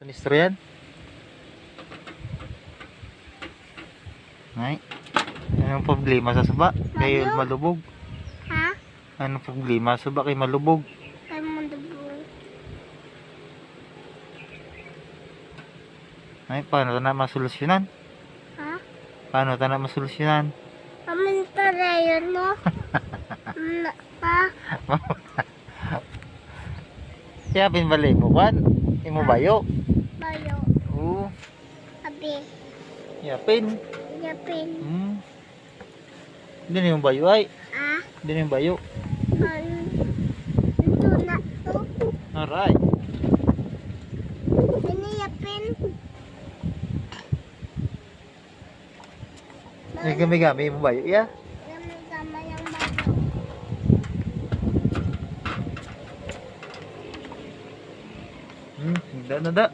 Ministro yan. Ay. Anong problema sa suba? Kay malubog. Ha? Anong problema sa suba kay malubog? Kay malubog. Ay, paano na masolusyonan? Ha? Paano na masolusyonan? Paminta na yun, no? Pa? Yapin balay mo kan? Imo bayo. Bayo. Oo. Abi. Yapin. Yapin. Hindi na yung bayo ay. Ah? Hindi na yung bayo. Ito na to. Aray. Ini yapin. Ay gami-gami mo bayo ya. Gama-gama yung bayo. Hindi na da.